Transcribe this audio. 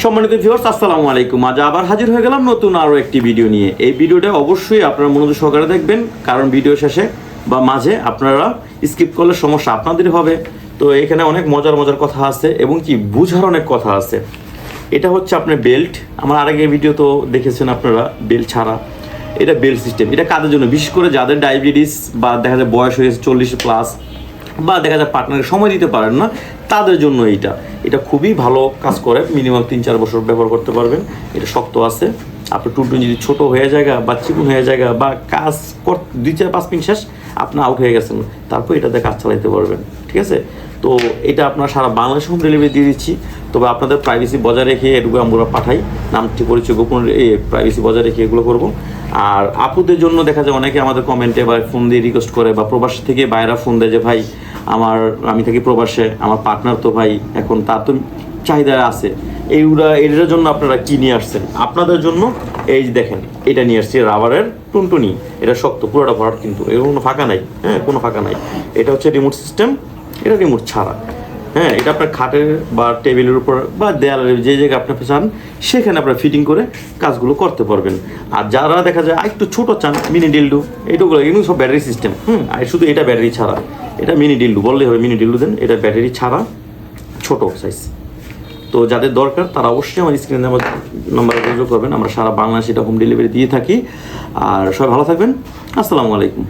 সম্মানিত ভিউয়ার্স, আসসালামু আলাইকুম। আজ আবার হাজির হয়ে গেলাম নতুন আরও একটি ভিডিও নিয়ে। এই ভিডিওটা অবশ্যই আপনারা মনোযোগ সহকারে দেখবেন, কারণ ভিডিও শেষে বা মাঝে আপনারা স্কিপ করলে সমস্যা আপনাদেরই হবে। তো এখানে অনেক মজার মজার কথা আছে এবং কি বুঝার অনেক কথা আছে। এটা হচ্ছে আপনার বেল্ট। আমার আরেকটা ভিডিও তো দেখেছেন আপনারা, বেল্ট ছাড়া। এটা বেল্ট সিস্টেম। এটা কাদের জন্য? বিশেষ করে যাদের ডায়াবেটিস বা দেখা যায় বয়স হয়েছে 40+ বা দেখা যায় পার্টনারকে সময় দিতে পারেন না, তাদের জন্য এটা খুবই ভালো কাজ করে। মিনিমাম 3-4 বছর ব্যবহার করতে পারবেন। এটা শক্ত আছে। আপনার টুনটুন যদি ছোটো হয়ে যায় বা চিকুন হয়ে যায় বা কাজ 2-4-5 মিনিট শেষ আপনি আউট হয়ে গেছেন, তারপর এটাতে কাজ চালাতে পারবেন। ঠিক আছে? তো এটা আপনার সারা বাংলাদেশে হোম ডেলিভারি দিয়ে দিচ্ছি। তবে আপনাদের প্রাইভেসি বজায় রেখে এটুকু আমরা পাঠাই। নামটি পরিচয় গোপন প্রাইভেসি বজায় রেখে এগুলো করবো। আর আপুদের জন্য দেখা যায় অনেকে আমাদের কমেন্টে বা ফোন দিয়ে রিকোয়েস্ট করে বা প্রবাস থেকে বাইরা ফোন দেয় যে ভাই আমি থাকি প্রবাসে, আমার পার্টনার তো ভাই এখন তার তো চাহিদা আছে, এটার জন্য আপনারা কি নিয়ে আসছেন? আপনাদের জন্য এই যে দেখেন, এটা নিয়ে আসছি রাবারের টুনটুনি। এটা শক্ত, পুরোটা ভরাট, কিন্তু এর কোনো ফাঁকা নাই। হ্যাঁ, কোনো ফাঁকা নাই। এটা হচ্ছে রিমোট সিস্টেম। এটা রিমোট ছাড়া। হ্যাঁ, এটা আপনার খাটের বা টেবিলের উপর বা দেয়ালের যে জায়গায় আপনি চান সেখানে আপনারা ফিটিং করে কাজগুলো করতে পারবেন। আর যারা দেখা যায় একটু ছোটো চান, মিনি ডিল্ডু, এইটুকুলো এগুলো সব ব্যাটারি সিস্টেম। আর শুধু এটা ব্যাটারি ছাড়া। এটা মিনি ডিল্ডু বললেই হবে, মিনি ডিল্ডু দেন। এটা ব্যাটারি ছাড়া, ছোট সাইজ। তো যাদের দরকার তারা অবশ্যই আমার স্ক্রিনে নাম্বারে যোগাযোগ করবেন। আমরা সারা বাংলাদেশে এটা হোম ডেলিভারি দিয়ে থাকি। আর সবাই ভালো থাকবেন। আসসালামু আলাইকুম।